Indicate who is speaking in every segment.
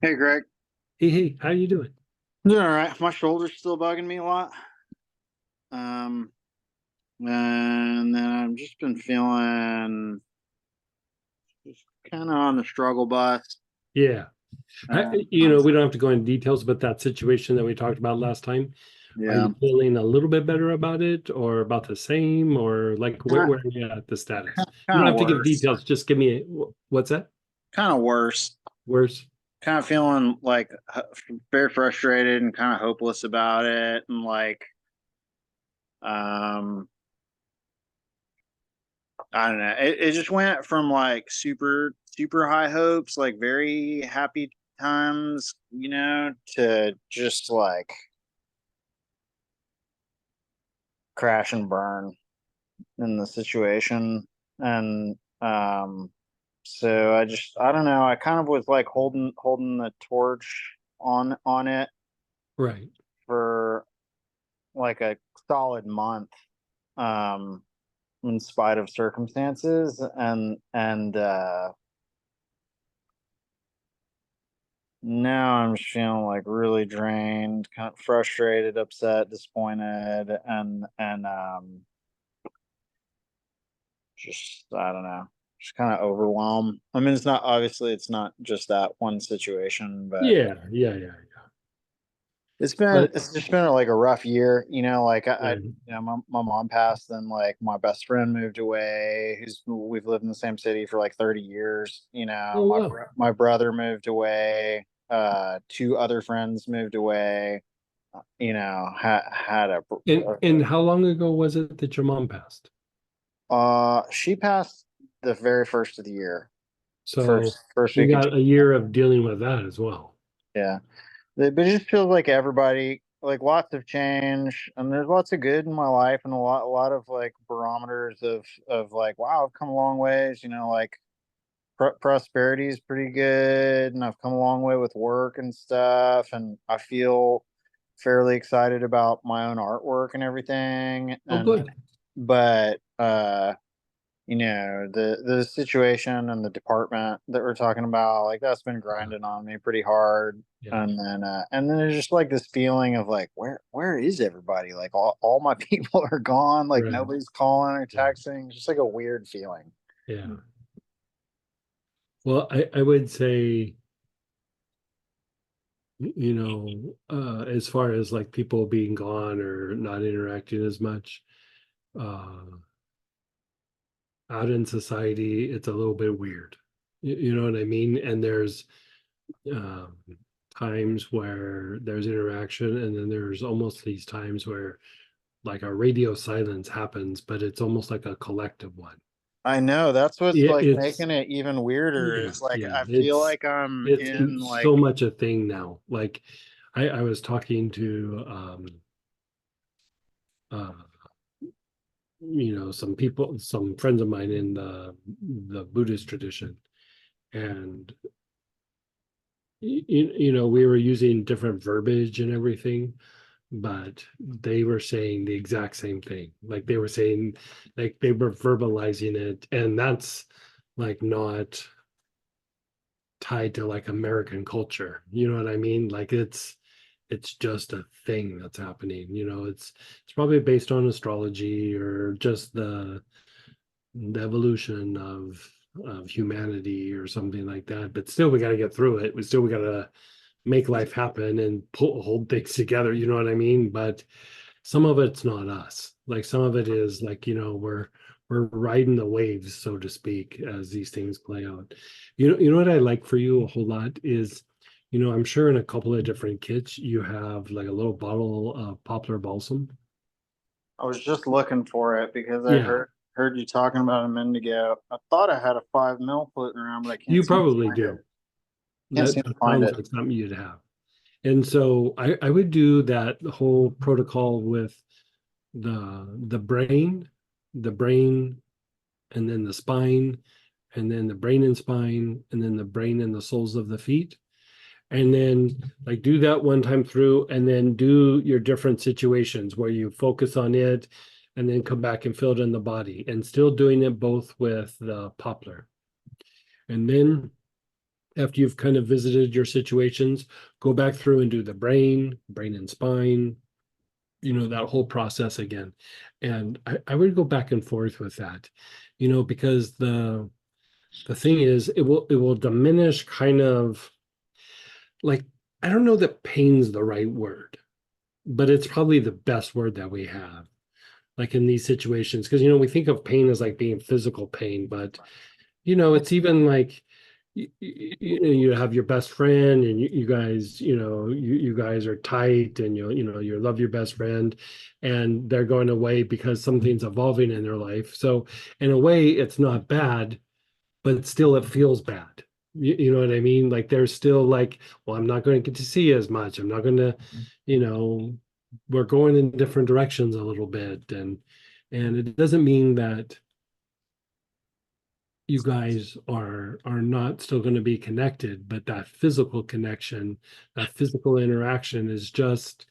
Speaker 1: Hey Greg,
Speaker 2: Hey, how you doing?
Speaker 1: doing all right. My shoulder's still bugging me a lot. Um, and then I've just been feeling just kind of on the struggle bus.
Speaker 2: Yeah.
Speaker 1: Um,
Speaker 2: We don't have to go into details, but that situation that we talked about last time, are
Speaker 1: yeah,
Speaker 2: you feeling a little bit better about it or about the same or like where are you at the status? You
Speaker 1: kind
Speaker 2: don't
Speaker 1: of
Speaker 2: have to give
Speaker 1: worse.
Speaker 2: details, just give me what's that?
Speaker 1: Kind of worse.
Speaker 2: Worse?
Speaker 1: Kind of feeling like very frustrated and kind of hopeless about it, and like, um, I don't know. It just went from like super high hopes, like very happy times, to just like crash and burn in the situation. And so I don't know, I kind of was like holding the torch on it
Speaker 2: Right.
Speaker 1: for like a solid month, um in spite of circumstances, and now I'm just feeling like really drained, kind of frustrated, upset, disappointed, and just I don't know, just kind of overwhelmed. I mean, it's not obviously it's not just that one situation, but
Speaker 2: Yeah. But
Speaker 1: it's just been like a rough year. Like
Speaker 2: right.
Speaker 1: my mom passed, and like my best friend moved away. Who's We've lived in the same city for like 30 years.
Speaker 2: Oh wow.
Speaker 1: My brother moved away. Two other friends moved away. Had
Speaker 2: And how long ago was it that your mom passed?
Speaker 1: she passed the very first of the year.
Speaker 2: So
Speaker 1: First
Speaker 2: you
Speaker 1: week of
Speaker 2: got a year of dealing with that as well.
Speaker 1: Yeah. But it just feels like everybody, like lots of change, and there's lots of good in my life, and a lot of like barometers of like, wow, I've come a long ways. Like prosperity is pretty good, and I've come a long way with work and stuff, and I feel fairly excited about my own artwork and everything.
Speaker 2: Oh,
Speaker 1: And
Speaker 2: good.
Speaker 1: but the situation and the department that we're talking about, like that's been
Speaker 2: Yeah.
Speaker 1: grinding on me pretty hard.
Speaker 2: Yeah.
Speaker 1: And then there's just like this feeling of like, where is everybody? Like all my people are gone, like
Speaker 2: Right.
Speaker 1: nobody's calling or
Speaker 2: Yeah.
Speaker 1: texting. It's just like a weird feeling.
Speaker 2: Yeah. Well, I would say, as far as like people being gone or not interacting as much, uh, out in society, it's a little bit weird. You know what I mean? And there's um, times where there's interaction, and then there's almost these times where like a radio silence happens, but it's almost like a collective one.
Speaker 1: I know that's what's like
Speaker 2: It's
Speaker 1: making it even weirder.
Speaker 2: Yeah,
Speaker 1: Is like
Speaker 2: yeah.
Speaker 1: I feel like I'm
Speaker 2: It's
Speaker 1: in
Speaker 2: so
Speaker 1: like
Speaker 2: much a thing now. Like I was talking to uh some people, some friends of mine in the Buddhist tradition, and we were using different verbiage and everything, but they were saying the exact same thing. Like they were saying, like they were verbalizing it, and that's like not tied to like American culture. You know what I mean? Like it's just a thing that's happening. It's probably based on astrology or just the evolution of humanity or something like that. But still, we got to get through it. We got to make life happen and hold things together. You know what I mean? But some of it's not us. Like some of it is like, we're riding the waves, so to speak, as these things play out. You know what I like for you a whole lot is, I'm sure in a couple of different kits you have like a little bottle of poplar balsam.
Speaker 1: I was just looking for it because I
Speaker 2: Yeah,
Speaker 1: heard you talking about it a minute ago. I thought I had a 5 ml floating around, but I can't
Speaker 2: you
Speaker 1: seem to
Speaker 2: probably
Speaker 1: find it.
Speaker 2: do.
Speaker 1: Can't
Speaker 2: That,
Speaker 1: seem to
Speaker 2: that
Speaker 1: find
Speaker 2: sounds
Speaker 1: it.
Speaker 2: like something you'd have. And so I would do that whole protocol with the brain, and then the spine, and then the brain and spine, and then the brain and the soles of the feet. And then like do that one time through, and then do your different situations where you focus on it and then come back and feel it in the body, and still doing it both with the poplar. And then after you've kind of visited your situations, go back through and do the brain and spine, that whole process again. And I would go back and forth with that, because the thing is, it will diminish kind of like, I don't know that pain's the right word, but it's probably the best word that we have. Like in these situations, because we think of pain as like being physical pain, but it's even like you have your best friend and you guys, you guys are tight and you love your best friend and they're going away because something's evolving in their life. So in a way, it's not bad, but still it feels bad. You know what I mean? Like they're still like, well, I'm not going to get to see you as much. I'm not going to, you know, we're going in different directions a little bit. And it doesn't mean that you guys are not still going to be connected, but that physical connection, that physical interaction is just,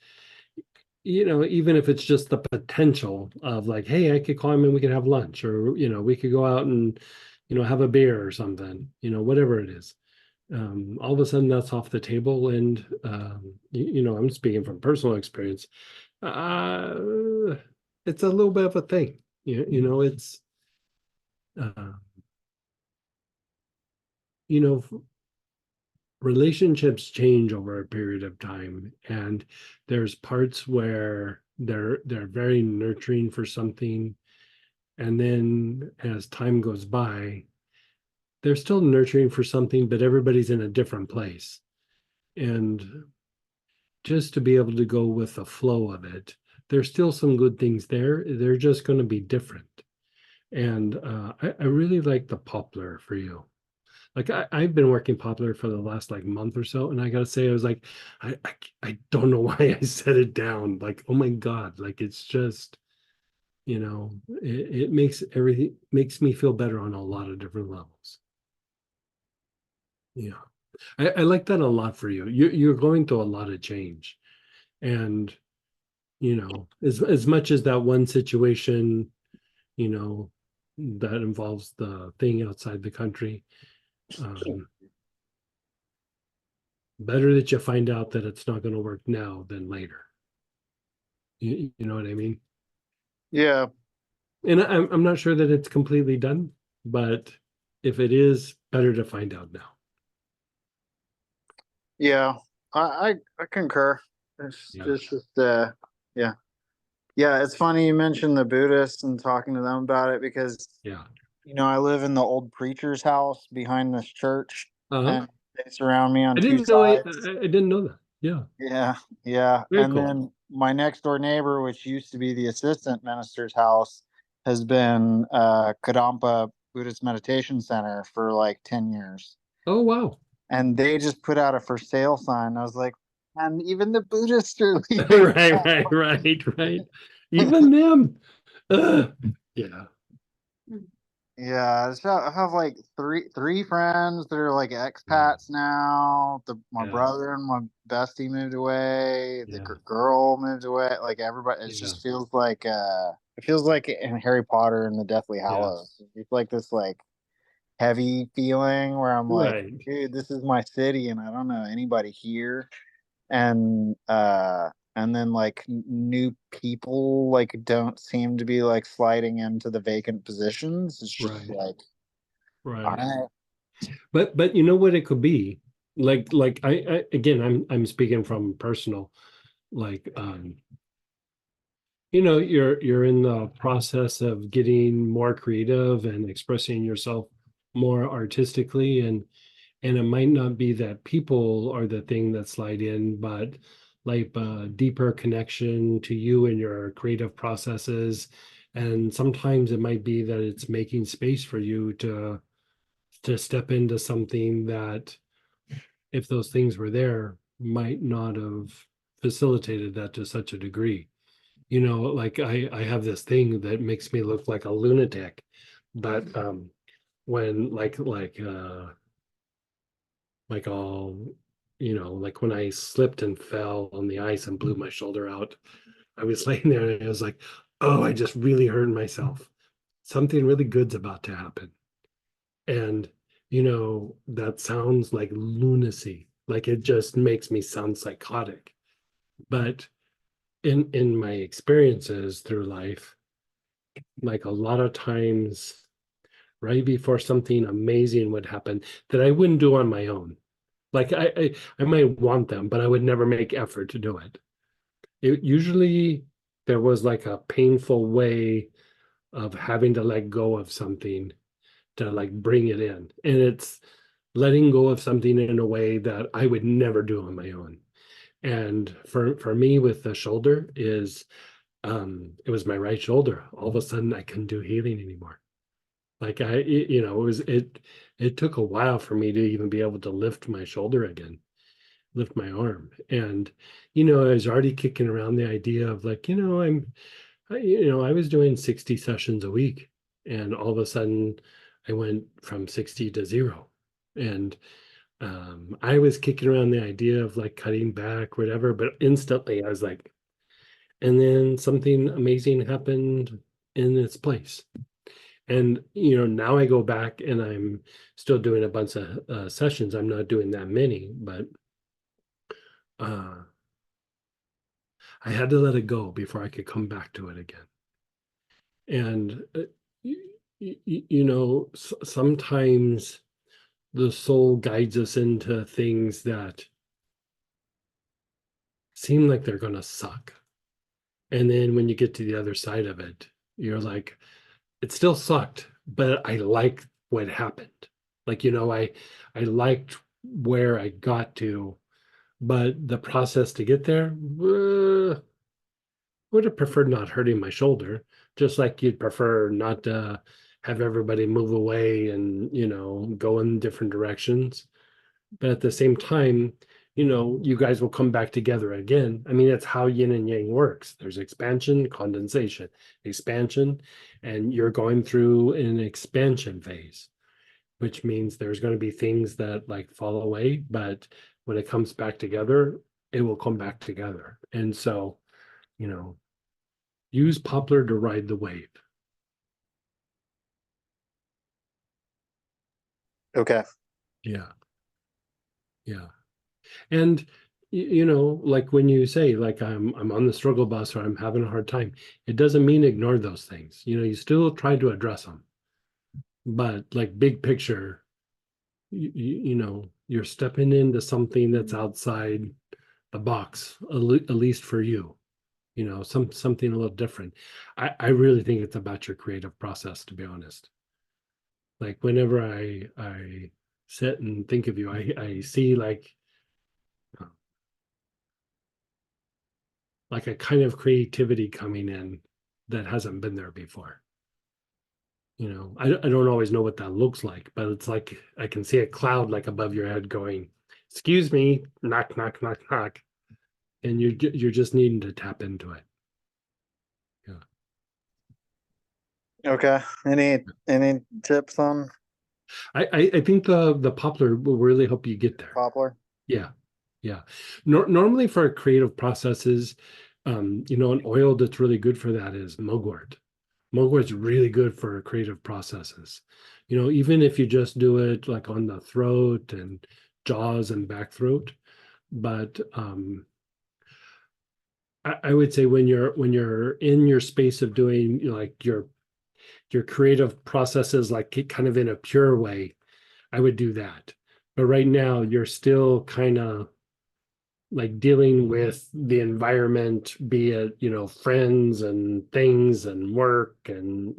Speaker 2: even if it's just the potential of like, hey, I could call him and we could have lunch, or we could go out and have a beer or something, whatever it is. All of a sudden that's off the table. And I'm speaking from personal experience. uh it's a little bit of a thing. It's uh you know relationships change over a period of time, and there's parts where they're very nurturing for something, and then as time goes by they're still nurturing for something, but everybody's in a different place. And just to be able to go with the flow of it, there's still some good things there, they're just going to be different. And I really like the poplar for you. Like I've been working Poplar for the last like month or so, and I gotta say, I was like, I don't know why I set it down. Like, oh my God, like it's just, it makes me feel better on a lot of different levels. Yeah. I like that a lot for you. You're going through a lot of change. And, as much as that one situation, you know, that involves the thing outside the country, um, better that you find out that it's not going to work now than later. You know what I mean?
Speaker 1: Yeah,
Speaker 2: And I'm not sure that it's completely done, but if it is, better to find out now.
Speaker 1: yeah, I concur.
Speaker 2: Yeah.
Speaker 1: It's just yeah. Yeah, it's funny you mentioned the Buddhists and talking to them about it because
Speaker 2: Yeah.
Speaker 1: I live in the old preacher's house behind this church,
Speaker 2: Uh-huh.
Speaker 1: and they surround me on
Speaker 2: I
Speaker 1: two
Speaker 2: didn't know
Speaker 1: sides.
Speaker 2: I didn't know that. Yeah.
Speaker 1: Yeah, yeah.
Speaker 2: Very
Speaker 1: And
Speaker 2: cool.
Speaker 1: then my next door neighbor, which used to be the assistant minister's house, has been Kadampa Buddhist Meditation Center for like 10 years.
Speaker 2: Oh wow.
Speaker 1: And they just put out a for sale sign. I was like, and even the Buddhists are leaving.
Speaker 2: Right. Even them. Ugh. Yeah.
Speaker 1: Yeah, I have like three friends that are like
Speaker 2: Mm.
Speaker 1: expats now. My
Speaker 2: Yeah.
Speaker 1: brother and my bestie moved away. The
Speaker 2: Yeah.
Speaker 1: girl moved away. Like everybody, it
Speaker 2: Yeah.
Speaker 1: just feels like in Harry Potter and the Deathly
Speaker 2: Yeah.
Speaker 1: Hallows. It's like this like heavy feeling where I'm like,
Speaker 2: Right.
Speaker 1: dude, this is my city and I don't know anybody here. And then like new people like don't seem to be like sliding into the vacant positions. It's just
Speaker 2: Right.
Speaker 1: like, all
Speaker 2: Right.
Speaker 1: right.
Speaker 2: But you know what it could be? Like I again, I'm speaking from personal, like you're in the process of getting more creative and expressing yourself more artistically, and it might not be that people are the thing that slide in, but like a deeper connection to you and your creative processes. And sometimes it might be that it's making space for you to step into something that, if those things were there, might not have facilitated that to such a degree. Like I have this thing that makes me look like a lunatic, but when like I'll, like when I slipped and fell on the ice and blew my shoulder out, I was laying there and I was like, oh, I just really hurt myself. Something really good's about to happen. And that sounds like lunacy. Like it just makes me sound psychotic. But in my experiences through life, like a lot of times right before something amazing would happen that I wouldn't do on my own. Like I might want them, but I would never make effort to do it. It usually there was like a painful way of having to let go of something to like bring it in. And it's letting go of something in a way that I would never do on my own. And for me with the shoulder is it was my right shoulder. All of a sudden I couldn't do healing anymore. Like it took a while for me to even be able to lift my shoulder again, lift my arm. And I was already kicking around the idea of like, I was doing 60 sessions a week, and all of a sudden I went from 60 to zero. And I was kicking around the idea of like cutting back, whatever, but instantly I was like, and then something amazing happened in its place. And now I go back and I'm still doing a bunch of sessions. I'm not doing that many, but uh, I had to let it go before I could come back to it again. And sometimes the soul guides us into things that seem like they're going to suck. And then when you get to the other side of it, you're like, it still sucked, but I like what happened. Like, I liked where I got to, but the process to get there, would have preferred not hurting my shoulder, just like you'd prefer not to have everybody move away and, go in different directions. But at the same time, you guys will come back together again. I mean, that's how yin and yang works. There's expansion, condensation, expansion, and you're going through an expansion phase, which means there's going to be things that like fall away, but when it comes back together, it will come back together. And so, you know, use Poplar to ride the wave.
Speaker 1: Okay.
Speaker 2: Yeah. Yeah. And like when you say like I'm on the struggle bus or I'm having a hard time, it doesn't mean ignore those things. You still try to address them. But like big picture, you're stepping into something that's outside the box, at least for you. Something a little different. I really think it's about your creative process, to be honest. Like whenever I sit and think of you, I see like a kind of creativity coming in that hasn't been there before. I don't always know what that looks like, but it's like I can see a cloud like above your head going, excuse me, knock, knock, knock, knock. And you're just needing to tap into it. Yeah.
Speaker 1: Okay. Any tips on
Speaker 2: I think the poplar will really help you get there.
Speaker 1: poplar?
Speaker 2: Yeah. Yeah. Normally for creative processes, an oil that's really good for that is mugwort. Mugwort's really good for creative processes. Even if you just do it like on the throat and jaws and back throat. But I would say when you're in your space of doing like your creative processes like kind of in a pure way, I would do that. But right now you're still kind of like dealing with the environment, be it, friends and things and work and,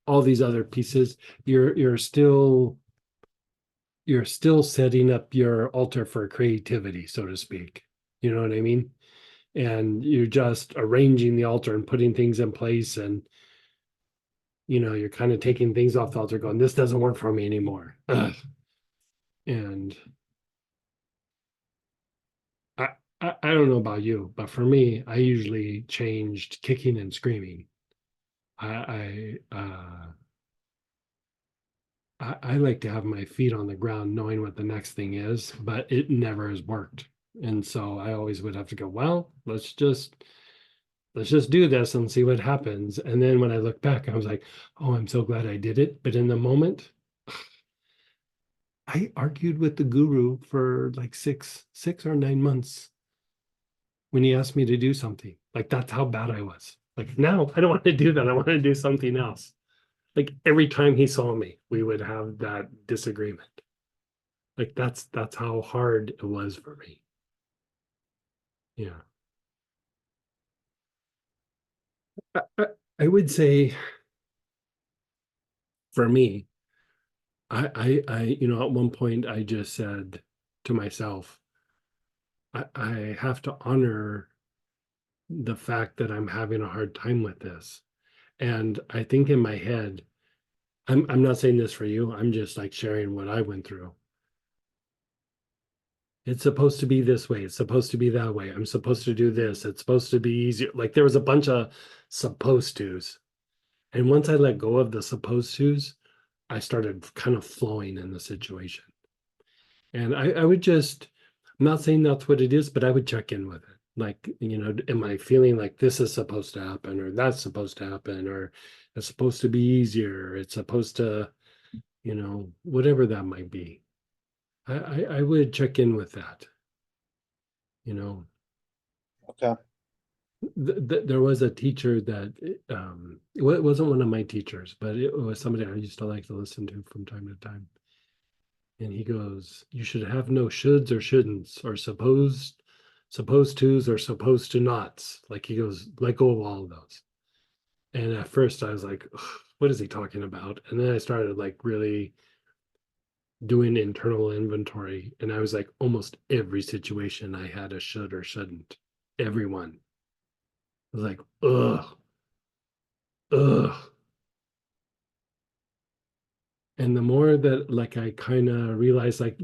Speaker 2: all these other pieces. You're still setting up your altar for creativity, so to speak. You know what I mean? And you're just arranging the altar and putting things in place, and you're kind of taking things off the altar going, this doesn't work for me anymore. Ugh. And I, I don't know about you, but for me, I usually changed kicking and screaming. I like to have my feet on the ground knowing what the next thing is, but it never has worked. And so I always would have to go, well, let's just do this and see what happens. And then when I look back, I was like, oh, I'm so glad I did it. But in the moment, I argued with the guru for like 6 or 9 months when he asked me to do something. Like that's how bad I was. Like now I don't want to do that. I want to do something else. Like every time he saw me, we would have that disagreement. Like that's how hard it was for me. Yeah. I would say for me, at one point I just said to myself, I have to honor the fact that I'm having a hard time with this. And I think in my head, I'm not saying this for you, I'm just like sharing what I went through. It's supposed to be this way, it's supposed to be that way, I'm supposed to do this, it's supposed to be easier. Like there was a bunch of supposed tos. And once I let go of the supposed tos, I started kind of flowing in the situation. And I would just, I'm not saying that's what it is, but I would check in with it. Like, am I feeling like this is supposed to happen or that's supposed to happen or it's supposed to be easier, it's supposed to, whatever that might be. I would check in with that, you know.
Speaker 1: Okay.
Speaker 2: There was a teacher that it wasn't one of my teachers, but it was somebody I used to like to listen to from time to time. And he goes, you should have no shoulds or shouldn'ts or supposed tos or supposed to nots. Like he goes, let go of all of those. And at first I was like, what is he talking about? And then I started like really doing internal inventory. And I was like, almost every situation I had a should or shouldn't. Everyone. I was like, ugh, ugh. And the more that like I kind of realized like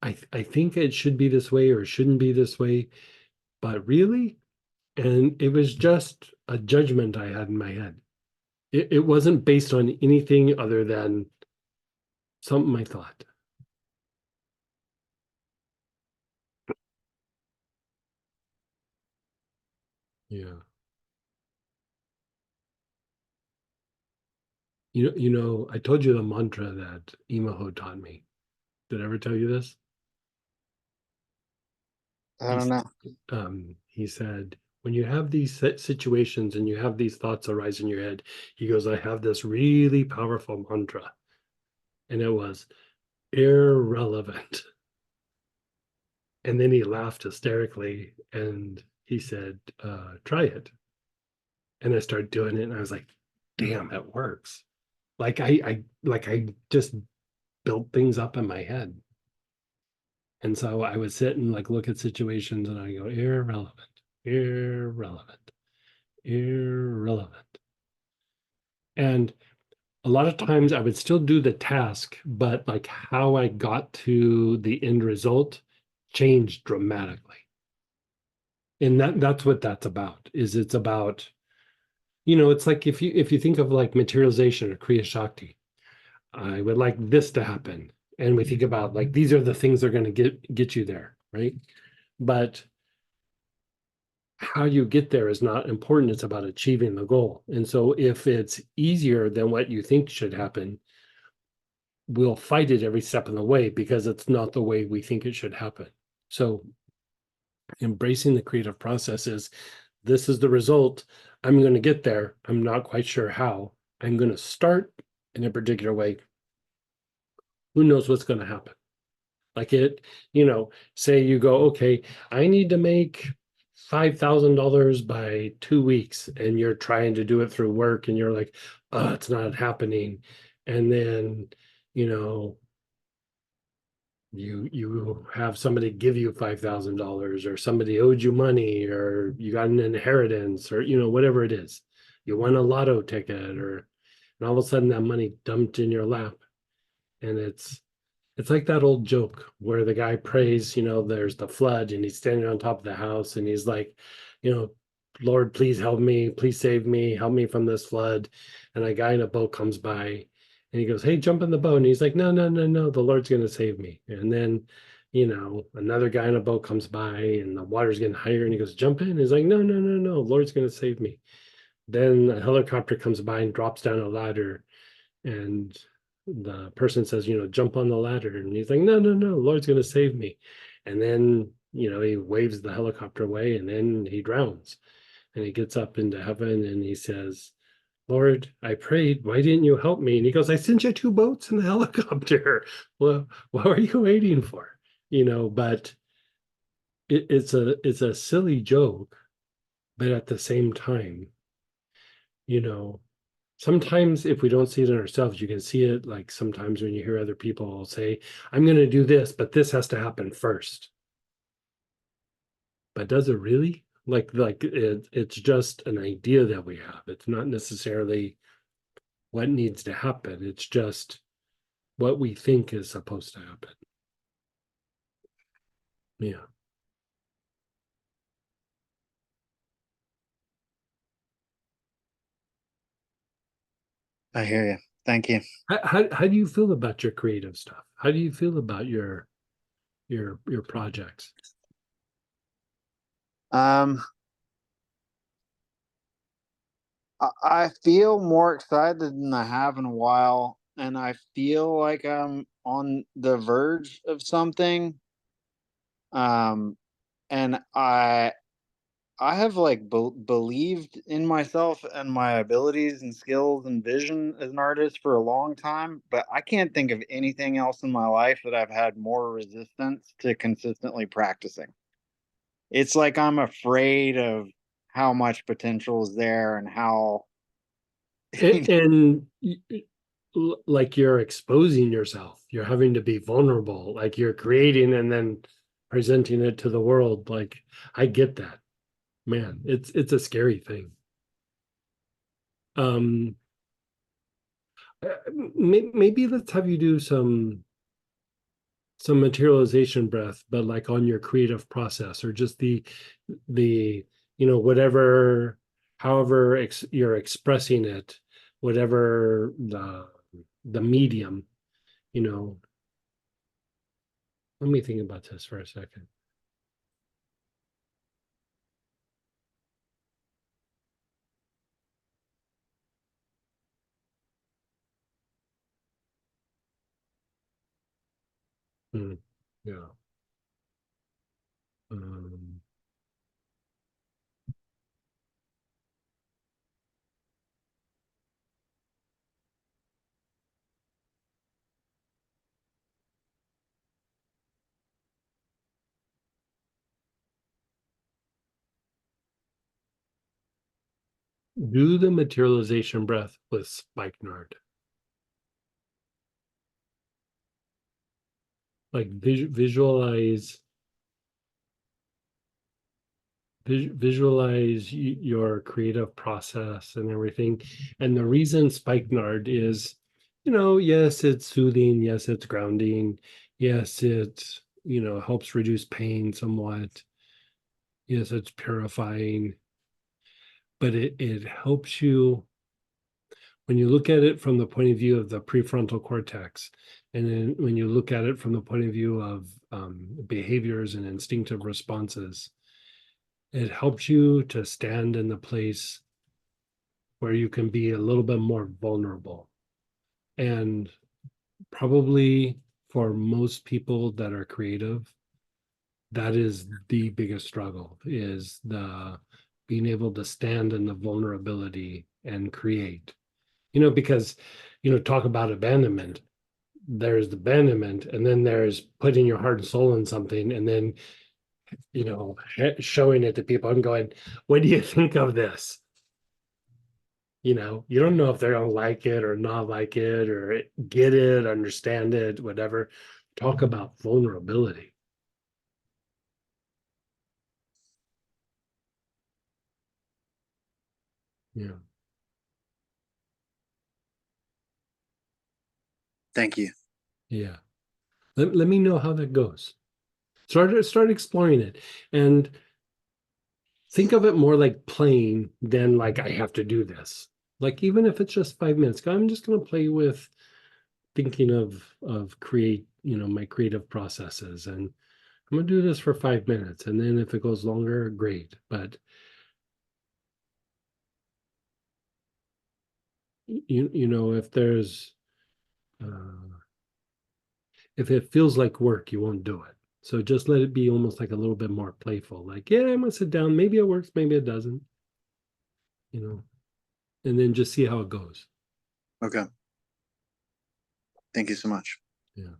Speaker 2: I think it should be this way or it shouldn't be this way, but really, and it was just a judgment I had in my head. It wasn't based on anything other than something I thought. Yeah. I told you the mantra that Imaho taught me. Did I ever tell you this?
Speaker 1: I don't know.
Speaker 2: He said, when you have these situations and you have these thoughts arise in your head, he goes, I have this really powerful mantra. And it was irrelevant. And then he laughed hysterically and he said, try it. And I started doing it and I was like, damn, it works. Like I just built things up in my head. And so I would sit and like look at situations and I go, irrelevant, irrelevant, irrelevant. And a lot of times I would still do the task, but like how I got to the end result changed dramatically. And that's what that's about, is it's about, it's like if you think of like materialization or Kriya Shakti, I would like this to happen. And we think about like these are the things that are going to get you there, right? But how you get there is not important. It's about achieving the goal. And so if it's easier than what you think should happen, we'll fight it every step of the way because it's not the way we think it should happen. So embracing the creative process is, this is the result. I'm going to get there. I'm not quite sure how. I'm going to start in a particular way. Who knows what's going to happen? Like say you go, okay, I need to make $5,000 by 2 weeks, and you're trying to do it through work, and you're like, oh, it's not happening. And then, you have somebody give you $5,000, or somebody owed you money, or you got an inheritance, or whatever it is. You won a lotto ticket, and all of a sudden that money dumped in your lap. And it's like that old joke where the guy prays, there's the flood and he's standing on top of the house and he's like, Lord, please help me, please save me, help me from this flood. And a guy in a boat comes by and he goes, hey, jump in the boat. And he's like, no, no, no, no, the Lord's going to save me. And then, another guy in a boat comes by and the water's getting higher and he goes, jump in. He's like, no, no, no, no, Lord's going to save me. Then a helicopter comes by and drops down a ladder and the person says, jump on the ladder, and he's like, no, no, no, Lord's gonna save me. And then, he waves the helicopter away, and then he drowns. And he gets up into heaven and he says, Lord, I prayed, why didn't you help me? And he goes, I sent you two boats and a helicopter. Well, what were you waiting for? But it's a silly joke, but at the same time, you know, sometimes if we don't see it in ourselves, you can see it like sometimes when you hear other people say, I'm going to do this, but this has to happen first. But does it really? It's just an idea that we have. It's not necessarily what needs to happen. It's just what we think is supposed to happen. Yeah.
Speaker 1: I hear you. Thank you.
Speaker 2: How do you feel about your creative stuff? How do you feel about your projects?
Speaker 1: Um, I feel more excited than I have in a while, and I feel like I'm on the verge of something. Um, and I have like believed in myself and my abilities and skills and vision as an artist for a long time, but I can't think of anything else in my life that I've had more resistance to consistently practicing. It's like I'm afraid of how much potential is there and how
Speaker 2: And like you're exposing yourself, you're having to be vulnerable, like you're creating and then presenting it to the world. Like I get that, man. It's a scary thing. Um, maybe let's have you do some materialization breath, but like on your creative process, or just the whatever, however you're expressing it, whatever the medium, you know. Let me think about this for a second. Hmm. Yeah. Um, do the materialization breath with spikenard. Like visualize visualize your creative process and everything. And the reason spikenard is, yes, it's soothing, yes, it's grounding, yes, it helps reduce pain somewhat, yes, it's purifying, but it helps you when you look at it from the point of view of the prefrontal cortex, and then when you look at it from the point of view of behaviors and instinctive responses, it helps you to stand in the place where you can be a little bit more vulnerable. And probably for most people that are creative, that is the biggest struggle, is the being able to stand in the vulnerability and create. Because talk about abandonment. There's the abandonment, and then there's putting your heart and soul in something, and then showing it to people and going, what do you think of this? You don't know if they're gonna like it or not like it or get it, understand it, whatever. Talk about vulnerability. Yeah.
Speaker 1: thank you.
Speaker 2: Yeah. Let me know how that goes. Start exploring it, and think of it more like playing than like I have to do this. Like even if it's just 5 minutes, I'm just gonna play with thinking of create, my creative processes, and I'm gonna do this for 5 minutes, and then if it goes longer, great. But if there's if it feels like work, you won't do it. So just let it be almost like a little bit more playful. Like, yeah, I'm gonna sit down. Maybe it works, maybe it doesn't. You know, and then just see how it goes.
Speaker 3: Okay. Thank you so much.
Speaker 2: Yeah.